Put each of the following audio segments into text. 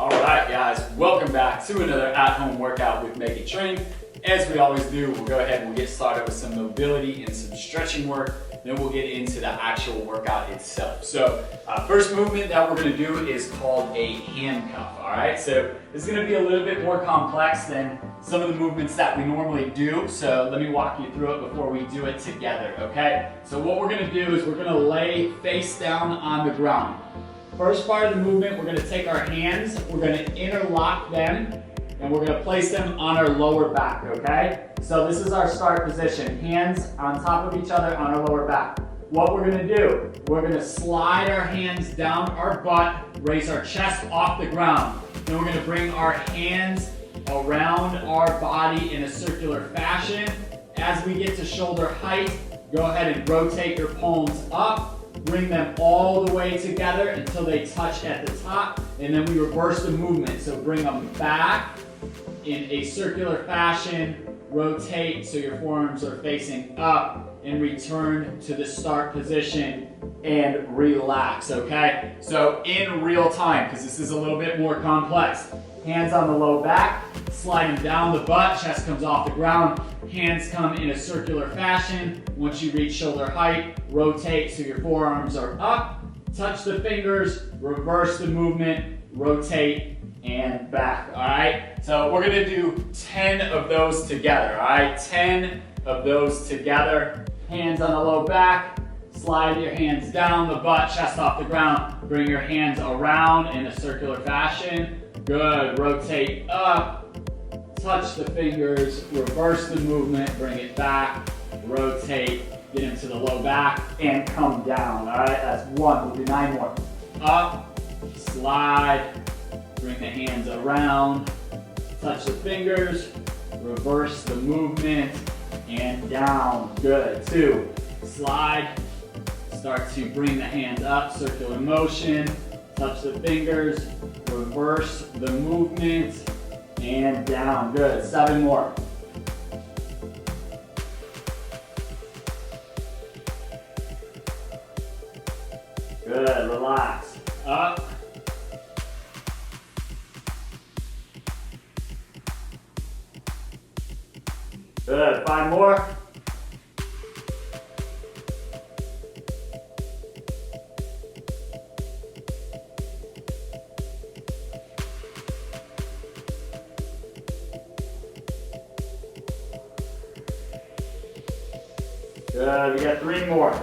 All right, guys, welcome back to another at-home workout with Make It Train. As we always do, we'll go ahead and we'll get started with some mobility and some stretching work. Then we'll get into the actual workout itself. So, first movement that we're gonna do is called a handcuff, all right? So, it's gonna be a little bit more complex than some of the movements that we normally do. So, let me walk you through it before we do it together, okay? So, what we're gonna do is we're gonna lay face down on the ground. First part of the movement, we're gonna take our hands, we're gonna interlock them, and we're gonna place them on our lower back, okay? So this is our start position, hands on top of each other on our lower back. What we're gonna do, we're gonna slide our hands down our butt, raise our chest off the ground. Then we're gonna bring our hands around our body in a circular fashion. As we get to shoulder height, go ahead and rotate your palms up. Bring them all the way together until they touch at the top, and then we reverse the movement. So bring them back in a circular fashion, rotate so your forearms are facing up, and return to the start position and relax, okay? So in real time, because this is a little bit more complex, hands on the low back, sliding down the butt, chest comes off the ground, hands come in a circular fashion. Once you reach shoulder height, rotate so your forearms are up, touch the fingers, reverse the movement, rotate, and back, all right? So we're gonna do 10 of those together, all right? 10 of those together. Hands on the low back, slide your hands down the butt, chest off the ground. Bring your hands around in a circular fashion. Good, rotate up. Touch the fingers, reverse the movement, bring it back, rotate, get into the low back, and come down, all right? That's one, we'll do 9 more. Up, slide, bring the hands around, touch the fingers, reverse the movement, and down, good. 2, slide, start to bring the hands up, circular motion, touch the fingers, reverse the movement, and down, good. 7 more. Good, relax. Up. Good, 5 more. Good, we got 3 more.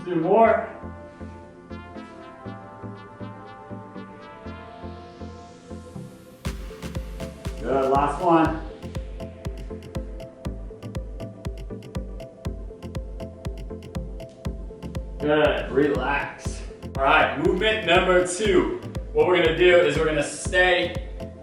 Two more. Good, last one. Good, relax. All right, movement number 2. What we're gonna do is we're gonna stay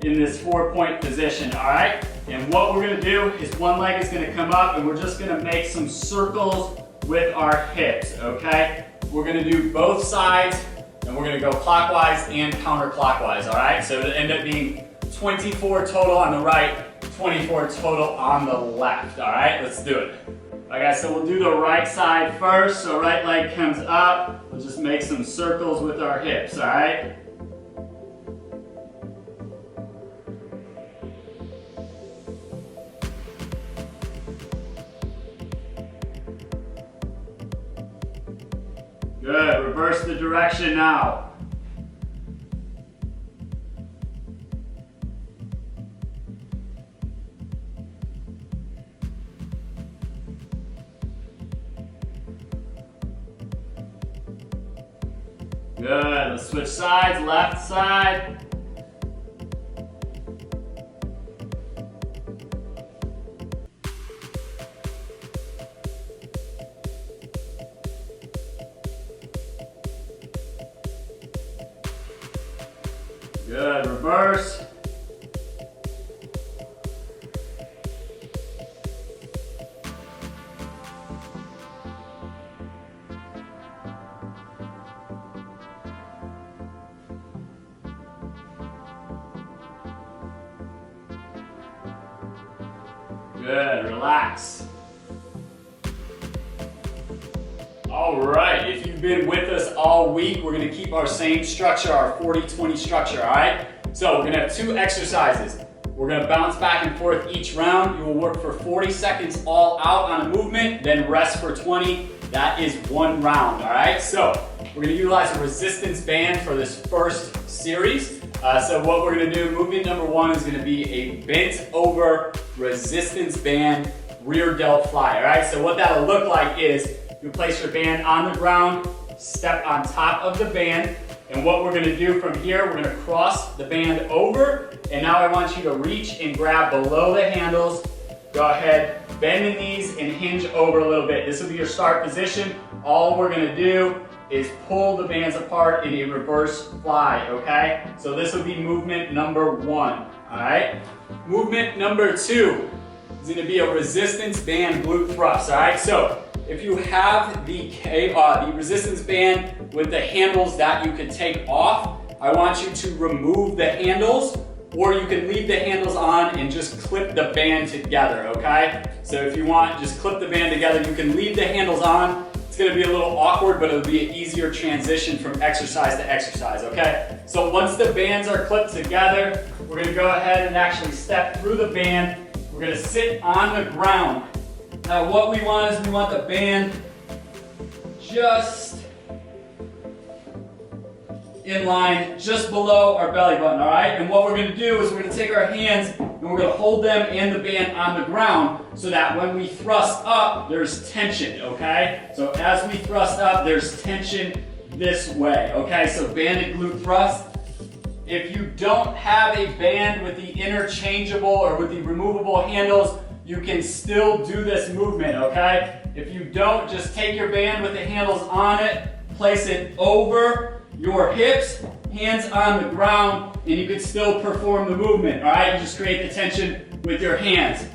in this 4-point position, all right? And what we're gonna do is one leg is gonna come up and we're just gonna make some circles with our hips, okay? We're gonna do both sides and we're gonna go clockwise and counterclockwise, all right? So it'll end up being 24 total on the right, 24 total on the left, all right? Let's do it. All right, guys, so we'll do the right side first. So right leg comes up. We'll just make some circles with our hips, all right? Good, reverse the direction now. Good, let's switch sides, left side. Good, reverse. Good, relax. All right, if you've been with us all week, we're gonna keep our same structure, our 40-20 structure, all right? So we're gonna have 2 exercises. We're gonna bounce back and forth each round. You will work for 40 seconds all out on a movement, then rest for 20. That is 1 round, all right? So we're gonna utilize a resistance band for this first series. So what we're gonna do, movement number 1 is gonna be a bent over resistance band rear delt fly, all right? So what that'll look like is you place your band on the ground, step on top of the band, and what we're gonna do from here, we're gonna cross the band over, and now I want you to reach and grab below the handles. Go ahead, bend the knees and hinge over a little bit. This will be your start position. All we're gonna do is pull the bands apart in a reverse fly, okay? So this will be movement number 1, all right? Movement number 2 is gonna be a resistance band glute thrust, all right? So if you have the resistance band with the handles that you can take off, I want you to remove the handles, or you can leave the handles on and just clip the band together, okay? So if you want, just clip the band together. You can leave the handles on. It's gonna be a little awkward, but it'll be an easier transition from exercise to exercise, okay? So once the bands are clipped together, we're gonna go ahead and actually step through the band. We're gonna sit on the ground. Now what we want is we want the band just in line, just below our belly button, all right? And what we're gonna do is we're gonna take our hands and we're gonna hold them and the band on the ground so that when we thrust up, there's tension, okay? So as we thrust up, there's tension this way, okay? So banded glute thrust. If you don't have a band with the interchangeable or with the removable handles, you can still do this movement, okay? If you don't, just take your band with the handles on it, place it over your hips, hands on the ground, and you can still perform the movement, all right? You just create the tension with your hands.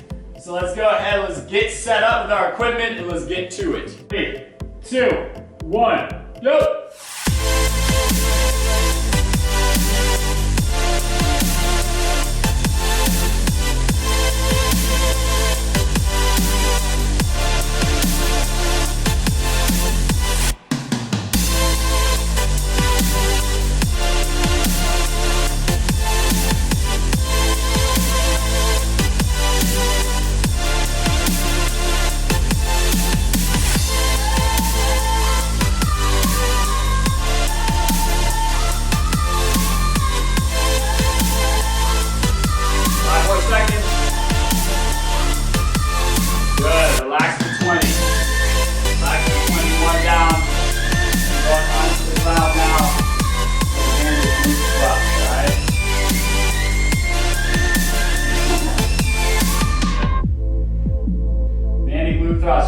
So let's go ahead, let's get set up with our equipment, and let's get to it. 3, 2, 1, go!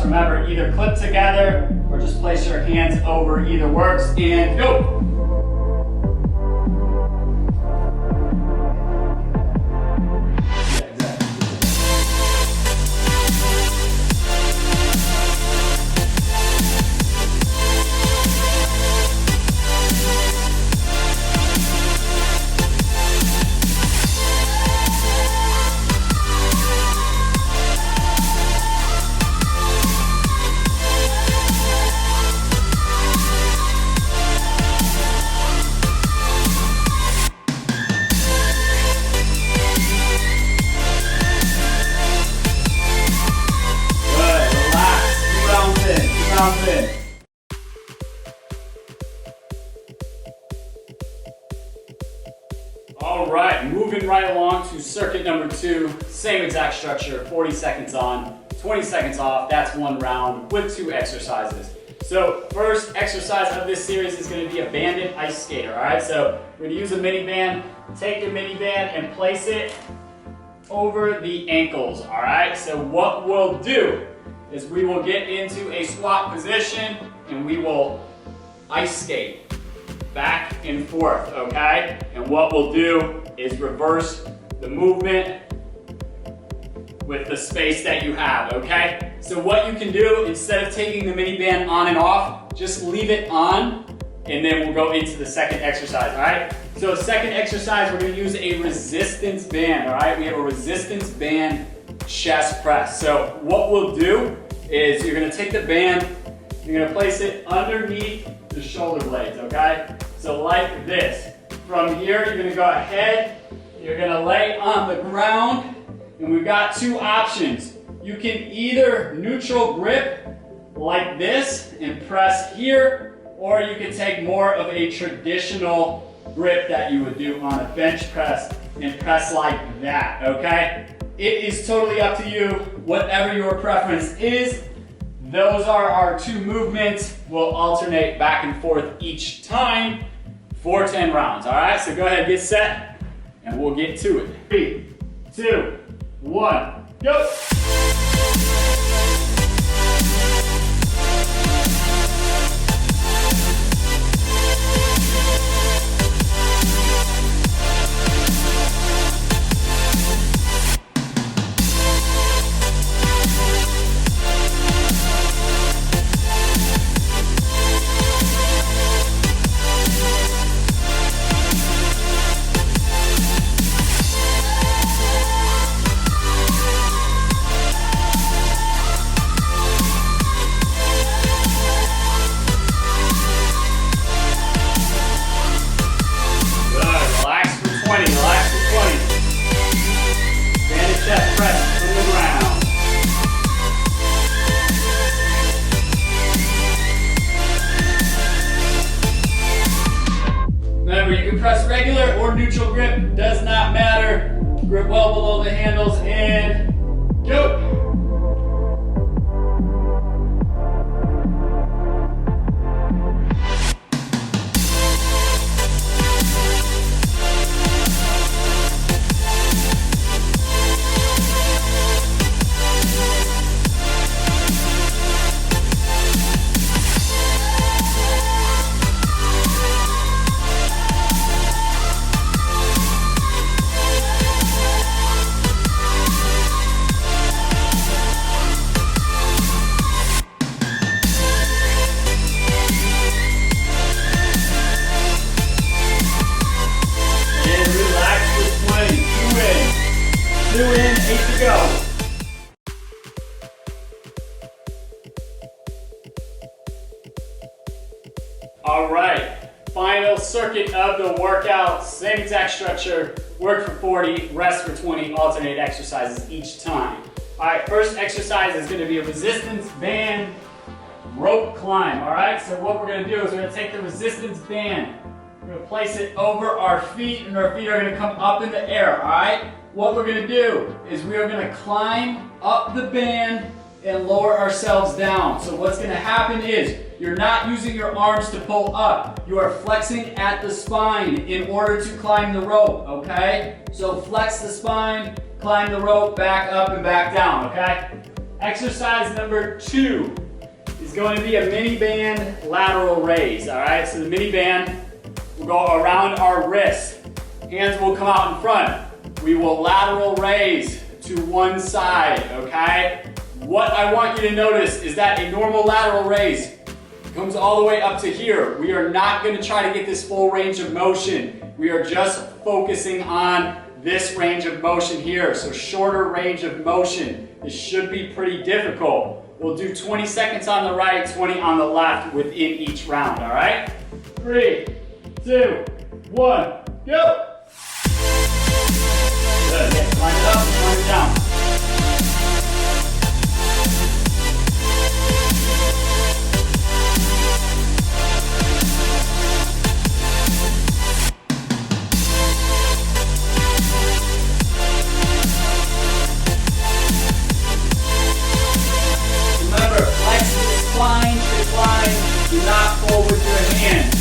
Remember, either clip together or just place your hands over, either works, and go! All right, moving right along to circuit number 2, same exact structure, 40 seconds on, 20 seconds off. That's 1 round with 2 exercises. So first exercise of this series is going to be a banded ice skater, all right? So we're going to use a mini band, take the mini band and place it over the ankles, all right? So what we'll do is we will get into a squat position and we will ice skate back and forth, okay? And what we'll do is reverse the movement with the space that you have, okay? So what you can do, instead of taking the mini band on and off, just leave it on, and then we'll go into the second exercise, all right? So second exercise, we're gonna use a resistance band, all right? We have a resistance band chest press. So what we'll do is you're gonna take the band You're gonna place it underneath the shoulder blades, okay? So like this. From here, you're gonna go ahead, you're gonna lay on the ground, and we've got two options. You can either neutral grip like this and press here, or you can take more of a traditional grip that you would do on a bench press and press like that, okay? It is totally up to you, whatever your preference is. Those are our two movements. We'll alternate back and forth each time for 10 rounds, all right? So go ahead, get set, and we'll get to it. 3, 2, 1, go! Press regular or neutral grip, does not matter. Grip well below the handles and go. All right, final circuit of the workout, same exact structure, work for 40, rest for 20, alternate exercises each time. All right, first exercise is gonna be a resistance band rope climb, all right? So what we're gonna do is we're gonna take the resistance band, we're gonna place it over our feet, and our feet are gonna come up in the air, all right? What we're gonna do is we are gonna climb up the band and lower ourselves down. So what's gonna happen is you're not using your arms to pull up. You are flexing at the spine in order to climb the rope, okay? So flex the spine, climb the rope, back up and back down, okay? Exercise number 2 is going to be a mini band lateral raise, all right? So the mini band will go around our wrist. Hands will come out in front. We will lateral raise to one side, okay? What I want you to notice is that a normal lateral raise comes all the way up to here. We are not going to try to get this full range of motion. We are just focusing on this range of motion here. So shorter range of motion. This should be pretty difficult. We'll do 20 seconds on the right, 20 on the left within each round, all right? 3, 2, 1, go! Good, yeah, line it up, line it down. Remember, flex the spine, decline, do not pull with your hand.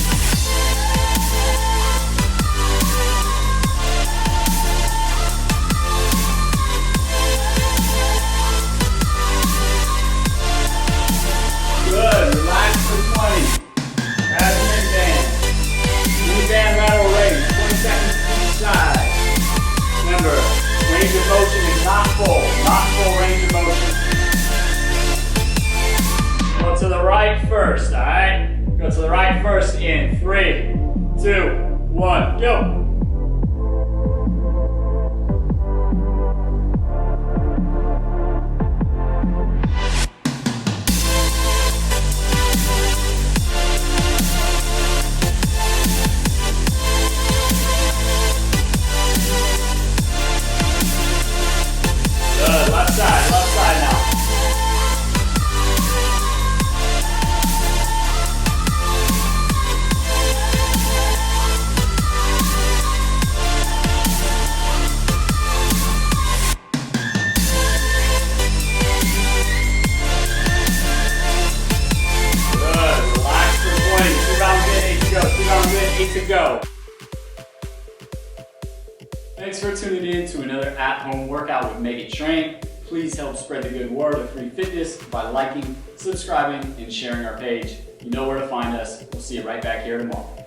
Good, relax for 20. Grab the mini band. Mini band lateral raise, 20 seconds each side. Remember, range of motion is not full range of motion. Go to the right first, all right? Go to the right first in 3, 2, 1, go. Thanks for tuning in to another at-home workout with Make It Train. Please help spread the good word of free fitness by liking, subscribing, and sharing our page. You know where to find us. We'll see you right back here tomorrow.